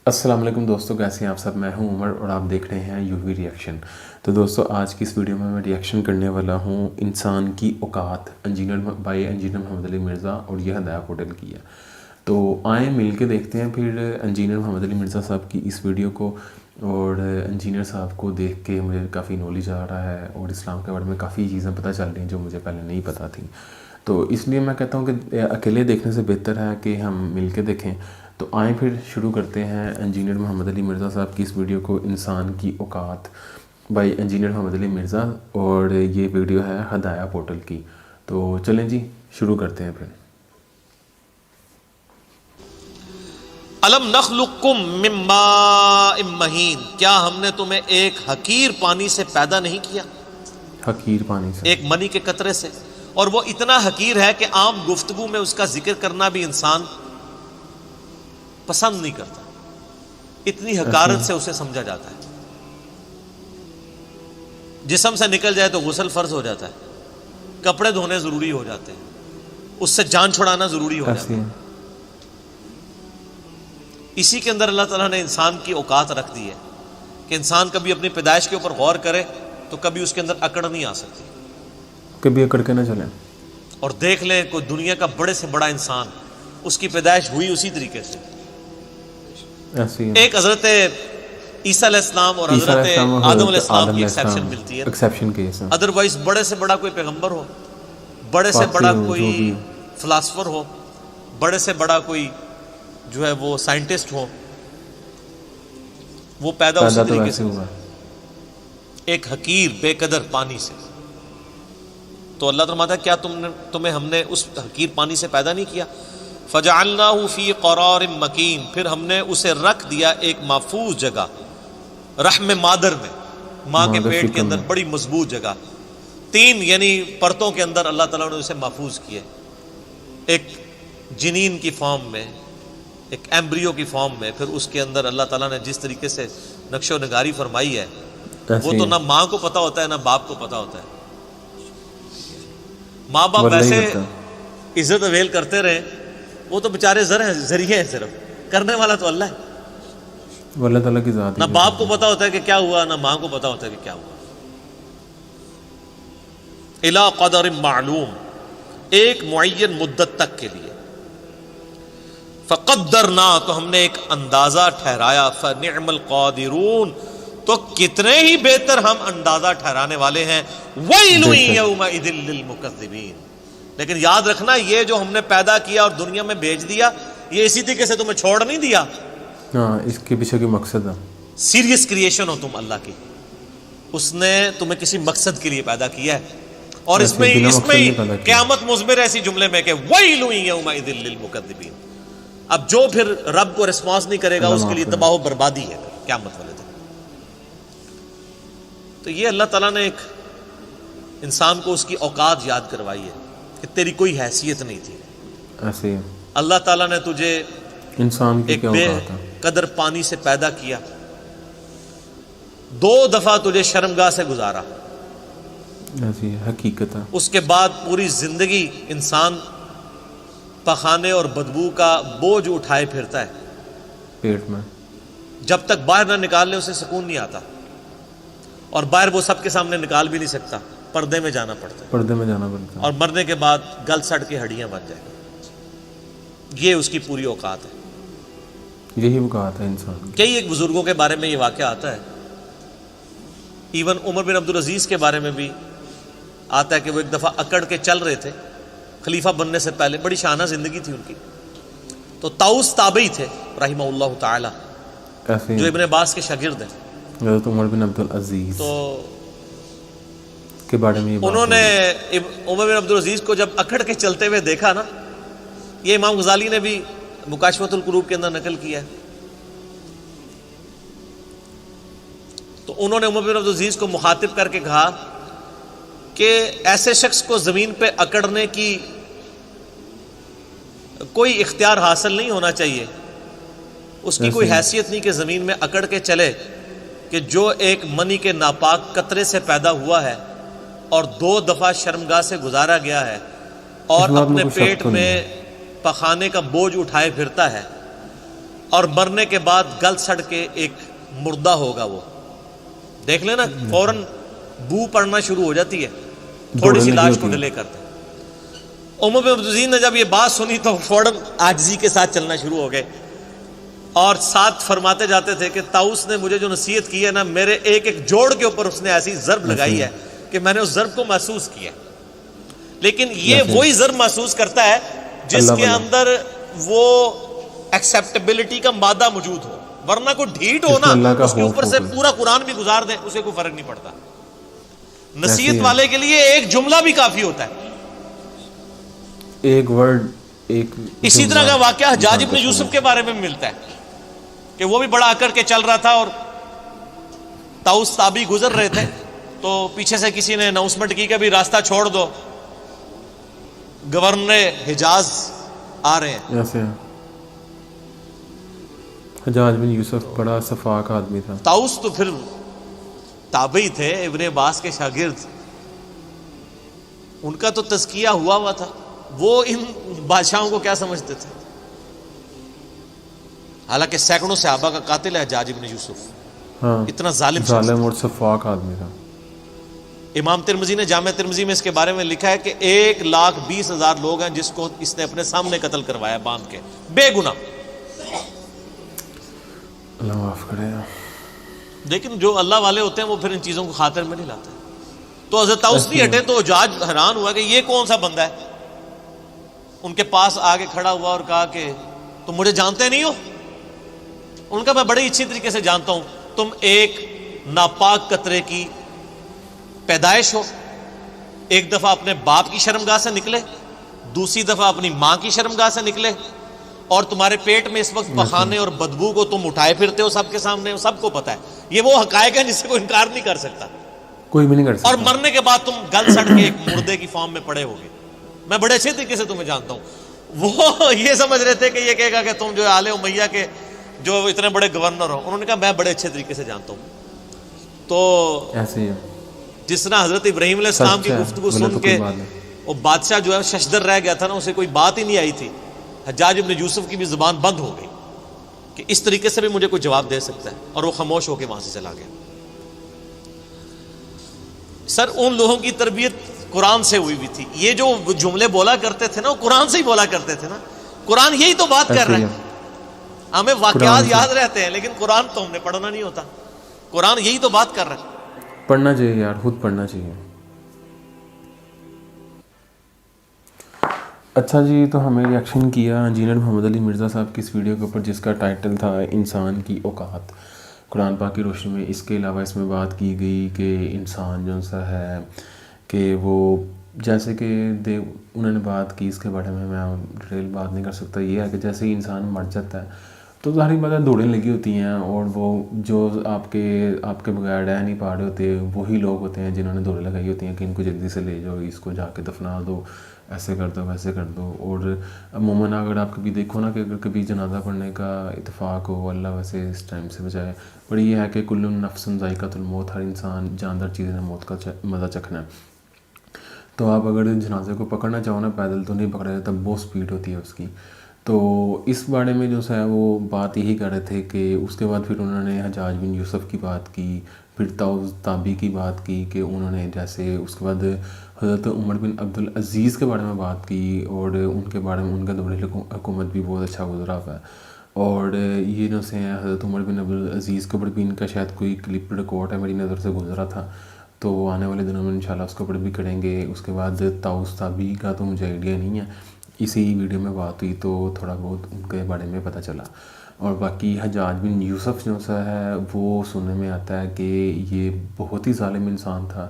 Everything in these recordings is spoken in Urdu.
السلام علیکم دوستو، کیسے ہیں آپ سب؟ میں ہوں عمر اور آپ دیکھ رہے ہیں یو وی ریئیکشن۔ تو دوستو آج کی اس ویڈیو میں ریئیکشن کرنے والا ہوں انسان کی اوقات، انجینئر محمد علی مرزا، اور یہ ہدایہ پورٹل کی ہے۔ تو آئیں مل کے دیکھتے ہیں پھر انجینئر محمد علی مرزا صاحب کی اس ویڈیو کو، اور انجینئر صاحب کو دیکھ کے مجھے کافی نالج آ رہا ہے اور اسلام کے بارے میں کافی چیزیں پتہ چل رہی ہیں جو مجھے پہلے نہیں پتہ تھیں۔ تو اس لیے میں کہتا ہوں کہ اکیلے دیکھنے سے بہتر ہے کہ ہم مل کے دیکھیں۔ تو آئیں پھر شروع کرتے ہیں انجینئر محمد علی مرزا صاحب کی اس ویڈیو کو، انسان کی اوقات بائی انجینئر محمد علی مرزا، اور یہ ویڈیو ہے ہدایہ پورٹل کی۔ تو چلیں جی شروع کرتے ہیں پھر۔ الم نخلقکم من ماء مہین، کیا ہم نے تمہیں ایک حقیر پانی سے پیدا نہیں کیا؟ حقیر پانی سے، ایک منی کے قطرے سے، اور وہ اتنا حقیر ہے کہ عام گفتگو میں اس کا ذکر کرنا بھی انسان پسند نہیں کرتا، اتنی حقارت سے اسے سمجھا جاتا ہے۔ جسم سے نکل جائے تو غسل فرض ہو جاتا ہے، کپڑے دھونے ضروری ہو جاتے ہیں، اس سے جان چھڑانا ضروری ہو جاتا ہے۔ اسی کے اندر اللہ تعالیٰ نے انسان کی اوقات رکھ دی ہے کہ انسان کبھی اپنی پیدائش کے اوپر غور کرے تو کبھی اس کے اندر اکڑ نہیں آ سکتی، کبھی اکڑ کے نہ چلیں۔ اور دیکھ لیں کوئی دنیا کا بڑے سے بڑا انسان، اس کی پیدائش ہوئی اسی طریقے سے۔ ایک حضرت عیسیٰ علیہ السلام اور حضرت آدم علیہ السلام کی ایکسیپشن ملتی ہے، ادروائز بڑے سے بڑا کوئی پیغمبر ہو، بڑے سے بڑا کوئی فلاسفر ہو، بڑے سے بڑا کوئی جو ہے وہ سائنٹسٹ ہو، وہ پیدا اسی طریقے سے ہوا، ایک حقیر بے قدر پانی سے۔ تو اللہ فرماتا ہے کیا تمہیں ہم نے اس حقیر پانی سے پیدا نہیں کیا؟ فجعلناہ فی قرار مکین، پھر ہم نے اسے رکھ دیا ایک محفوظ جگہ، رحم مادر میں، ماں کے پیٹ کے اندر بڑی مضبوط جگہ، 3 یعنی پرتوں کے اندر اللہ تعالیٰ نے اسے محفوظ کیا، ایک جنین کی فارم میں، ایک ایمبریو کی فارم میں، پھر اس کے اندر اللہ تعالیٰ نے جس طریقے سے نقش و نگاری فرمائی ہے وہ تو نہ ماں کو پتہ ہوتا ہے نہ باپ کو پتہ ہوتا ہے۔ ماں باپ ویسے عزت اویل کرتے رہے، وہ تو بیچارے ذریعے ہیں، صرف کرنے والا تو اللہ ہے، وہ اللہ تعالیٰ کی ذات ہے۔ نہ باپ کو پتا ہوتا ہے کہ کیا ہوا، نہ ماں کو پتا ہوتا ہے کہ کیا ہوا۔ الی قدر معلوم، ایک معین مدت تک کے لیے، فقدرنا، تو ہم نے ایک اندازہ ٹھہرایا، فنعم القادرون، تو کتنے ہی بہتر ہم اندازہ ٹھہرانے والے ہیں۔ ویل یومئذ للمکذبین، لیکن یاد رکھنا یہ جو ہم نے پیدا کیا اور دنیا میں بھیج دیا، یہ اسی طریقے سے تمہیں چھوڑ نہیں دیا، ہاں اس کے پیچھے کی مقصد ہے، سیریس کریشن ہو تم اللہ کی، اس نے تمہیں کسی مقصد کے لیے پیدا کیا ہے، اور اس میں قیامت مضمر ایسی جملے میں کہ ویل یومئذ للمکذبین، اب جو پھر رب کو ریسپانس نہیں کرے گا اس کے لیے تباہ و بربادی ہے قیامت والے دن۔ تو یہ اللہ تعالیٰ نے ایک انسان کو اس کی اوقات یاد کروائی ہے کہ تیری کوئی حیثیت نہیں تھی، ایسے اللہ تعالیٰ نے تجھے انسان کی ایک کیا بے اوقات ہے، قدر پانی سے پیدا کیا، 2 دفعہ تجھے شرمگاہ سے گزارا، ایسی حقیقت ہے۔ اس کے بعد پوری زندگی انسان پخانے اور بدبو کا بوجھ اٹھائے پھرتا ہے، پیٹ میں جب تک باہر نہ نکال لے اسے سکون نہیں آتا، اور باہر وہ سب کے سامنے نکال بھی نہیں سکتا، پردے میں جانا پڑتا ہے، پردے میں جانا پڑتا ہے، اور مرنے کے بعد گل سڑ کے ہڈیاں بن جائیں، یہ اس کی پوری اوقات ہے۔ یہی اوقات ہے انسان کی۔ کئی ایک بزرگوں کے بارے میں یہ واقعہ آتا ہے، ایون عمر بن عبدالعزیز کے بارے میں بھی آتا ہے کہ وہ ایک دفعہ اکڑ کے چل رہے تھے خلیفہ بننے سے پہلے، بڑی شانہ زندگی تھی ان کی، تو طاؤس تابعی تھے رحمہ اللہ تعالی، ایسے جو ابن عباس کے شاگرد ہیں، حضرت عمر بن عبدالعزیز تو کے بارے میں انہوں نے عمر بن عبدالعزیز کو جب اکڑ کے چلتے ہوئے دیکھا نا، یہ امام غزالی نے بھی مکاشفۃ القلوب کے اندر نقل کیا ہے، تو انہوں نے عمر بن عبدالعزیز کو مخاطب کر کے کہا کہ ایسے شخص کو زمین پہ اکڑنے کی کوئی اختیار حاصل نہیں ہونا چاہیے، اس کی کوئی حیثیت نہیں کہ زمین میں اکڑ کے چلے، کہ جو ایک منی کے ناپاک قطرے سے پیدا ہوا ہے اور 2 دفعہ شرمگاہ سے گزارا گیا ہے، اور اپنے پیٹ میں پخانے کا بوجھ اٹھائے پھرتا ہے، اور مرنے کے بعد گل سڑ کے ایک مردہ ہوگا. وہ دیکھ لینا فوراً بو پڑنا شروع ہو جاتی ہے, تھوڑی سی لاش کو ڈیلے کرتے. عمر بن عبدالعزیز نے جب یہ بات سنی تو فوراً عاجزی کے ساتھ چلنا شروع ہو گئے, اور ساتھ فرماتے جاتے تھے کہ طاؤس نے مجھے جو نصیحت کی ہے نا, میرے ایک ایک جوڑ کے اوپر اس نے ایسی ضرب لگائی ہے کہ میں نے اس ضرب کو محسوس کیا. لیکن یہ وہی ضرب محسوس کرتا ہے جس کے اندر وہ ایکسیپٹیبلٹی کا مادہ موجود ہو, ورنہ کوئی ڈھیٹ ہو نا اس کے اوپر سے پورا قرآن بھی گزار دیں اسے کوئی فرق نہیں پڑتا. نصیحت والے کے لیے ایک جملہ بھی کافی ہوتا ہے, ایک ورڈ, ایک. اسی طرح کا واقعہ حجاج ابن یوسف کے بارے میں ملتا ہے کہ وہ بھی بڑا اکڑ کے چل رہا تھا, اور طاؤس تابعی گزر رہے تھے تو پیچھے سے کسی نے اناؤنسمنٹ کی کہ بھی راستہ چھوڑ دو, گورنر حجاز آ رہے ہیں. ایسے حجاج بن یوسف بڑا شفاق آدمی تھا. طاؤس تو پھر تابعی تھے, ابن عباس کے شاگرد, ان کا تو تزکیہ ہوا تھا. وہ ان بادشاہوں کو کیا سمجھتے تھے؟ حالانکہ سینکڑوں صحابہ کا قاتل ہے حجاج ابن یوسف. ہاں, اتنا ظالم اور شفاق آدمی تھا. امام ترمذی نے جامع ترمذی میں اس کے بارے میں لکھا ہے کہ 1,20,000 لوگ ہیں جس کو اس نے اپنے سامنے قتل کروایا باندھ کے, بے گناہ. اللہ معاف کرے. لیکن جو اللہ والے ہوتے ہیں وہ پھر ان چیزوں کو خاطر میں نہیں لاتے. تو حضرت طاؤس نہیں ہٹے تو حجاج حیران ہوا کہ یہ کون سا بندہ ہے. ان کے پاس آگے کھڑا ہوا اور کہا کہ تم مجھے جانتے نہیں ہو؟ ان کا میں بڑی اچھی طریقے سے جانتا ہوں. تم ایک ناپاک قطرے کی پیدائش ہو, ایک دفعہ اپنے باپ کی شرمگاہ سے نکلے, دوسری دفعہ اپنی ماں کی شرمگاہ سے نکلے, اور تمہارے پیٹ میں اس وقت پخانے اور بدبو کو تم اٹھائے پھرتے ہو سب کے سامنے, سب کو پتا ہے. یہ وہ حقائق ہیں جس سے کوئی انکار نہیں کر سکتا, کوئی بھی نہیں کر سکتا. اور مرنے کے بعد تم گل سڑ کے ایک مردے کی فارم میں پڑے ہوگے. میں بڑے اچھے طریقے سے تمہیں جانتا ہوں. وہ یہ سمجھ رہے تھے کہ یہ کہے گا کہ تم جو آل امیہ کے جو اتنے بڑے گورنر ہو. انہوں نے کہا میں بڑے اچھے طریقے سے جانتا ہوں. تو ایسے ہی جس طرح حضرت ابراہیم علیہ السلام کی گفتگو سن کے وہ بادشاہ جو ہے ششدر رہ گیا تھا نا, اسے کوئی بات ہی نہیں آئی تھی. حجاج ابن یوسف کی بھی زبان بند ہو گئی کہ اس طریقے سے بھی مجھے کوئی جواب دے سکتا ہے, اور وہ خاموش ہو کے وہاں سے چلا گیا. سر ان لوگوں کی تربیت قرآن سے ہوئی بھی تھی. یہ جو جملے بولا کرتے تھے نا, وہ قرآن سے ہی بولا کرتے تھے نا. قرآن یہی تو بات کر رہا ہے. ہمیں واقعات یاد رہتے ہیں لیکن قرآن تو ہم نے پڑھنا نہیں ہوتا. قرآن یہی تو بات کر رہا ہے. پڑھنا چاہیے یار, خود پڑھنا چاہیے. اچھا جی, تو ہمیں ریئیکشن کیا انجینئر محمد علی مرزا صاحب کی اس ویڈیو کے اوپر جس کا ٹائٹل تھا انسان کی اوقات قرآن پاک کی روشنی میں. اس کے علاوہ اس میں بات کی گئی کہ انسان جو سا ہے کہ وہ جیسے کہ انہوں نے بات کی, اس کے بارے میں ڈیٹیل بات نہیں کر سکتا. یہ ہے کہ جیسے ہی انسان مر جاتا ہے تو ظاہری بات ہے دوڑیں لگی ہوتی ہیں, اور وہ جو آپ کے بغیر رہ نہیں پا رہے ہوتے وہی لوگ ہوتے ہیں جنہوں نے دوڑیں لگائی ہوتی ہیں کہ ان کو جلدی سے لے جاؤ, اس کو جا کے دفنا دو, ایسے کر دو ویسے کر دو. اور عموماً اگر آپ کبھی دیکھو نا کہ اگر کبھی جنازہ پڑھنے کا اتفاق ہو, اللہ ویسے اس ٹائم سے بچائے, پر یہ ہے کہ کل نفس ذائقۃ الموت, ہر انسان جاندار چیز نے موت کا مزہ چکھنا ہے. تو آپ اگر جنازے کو پکڑنا چاہو نا, پیدل تو نہیں پکڑا جاتا, بہت سپیڈ ہوتی ہے اس کی. تو اس بارے میں جو ہے وہ بات یہی کر رہے تھے کہ اس کے بعد پھر انہوں نے حجاج بن یوسف کی بات کی, پھر طاؤس تابعی کی بات کی کہ انہوں نے جیسے اس کے بعد حضرت عمر بن عبدالعزیز کے بارے میں بات کی, اور ان کے بارے میں ان کا دور حکومت بھی بہت اچھا گزرا ہوا ہے. اور یہ جو سے حضرت عمر بن عبدالعزیز کے اوپر بھی ان کا شاید کوئی کلپ ریکارڈ ہے میری نظر سے گزرا تھا, تو آنے والے دنوں میں انشاءاللہ اس کے اوپر بھی کریں گے. اس کے بعد طاؤس تابعی کا تو مجھے آئیڈیا نہیں ہے, اسی ویڈیو میں بات ہوئی تو تھوڑا بہت ان کے بارے میں پتہ چلا. اور باقی حجاج بن یوسف جو سا ہے وہ سننے میں آتا ہے کہ یہ بہت ہی ظالم انسان تھا.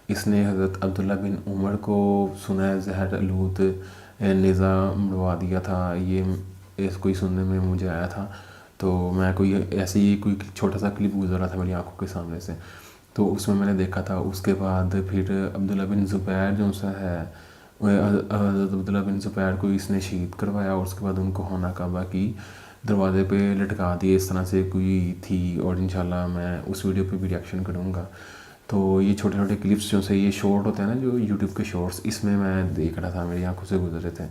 اس نے حضرت عبداللہ بن عمر کو سنا ہے زہر آلود نیزہ مڑوا دیا تھا. یہ کوئی سننے میں مجھے آیا تھا, تو میں کوئی ایسے ہی کوئی چھوٹا سا کلپ گزر رہا تھا میری آنکھوں کے سامنے سے, تو اس میں نے دیکھا تھا. اس کے بعد پھر عبداللہ بن زبیر جو سا ہے, حضرت عبداللہ بن زبیر کو اس نے شہید کروایا, اور اس کے بعد ان کو خانہ کعبہ کی دروازے پہ لٹکا دیے. اس طرح سے کوئی تھی, اور انشاءاللہ میں اس ویڈیو پہ بھی ریئیکشن کروں گا. تو یہ چھوٹے چھوٹے کلپس جو سے یہ شارٹ ہوتے ہیں نا جو یوٹیوب کے شارٹس, اس میں دیکھ رہا تھا, میری آنکھوں سے گزر رہے تھے.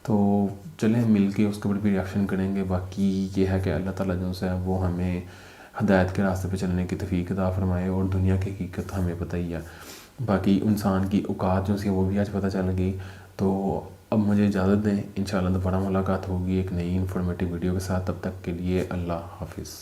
تو چلیں مل کے اس کے اوپر بھی ریئیکشن کریں گے. باقی یہ ہے کہ اللہ تعالیٰ جو ہے وہ ہمیں ہدایت کے راستے پہ چلنے کی توفیق عطا فرمائے, اور دنیا کی حقیقت ہمیں پتہ ہی ہے. باقی انسان کی اوقات جو سی وہ بھی آج پتہ چل گئی. تو اب مجھے اجازت دیں, انشاءاللہ دوبارہ ملاقات ہوگی ایک نئی انفارمیٹیو ویڈیو کے ساتھ. تب تک کے لیے اللہ حافظ.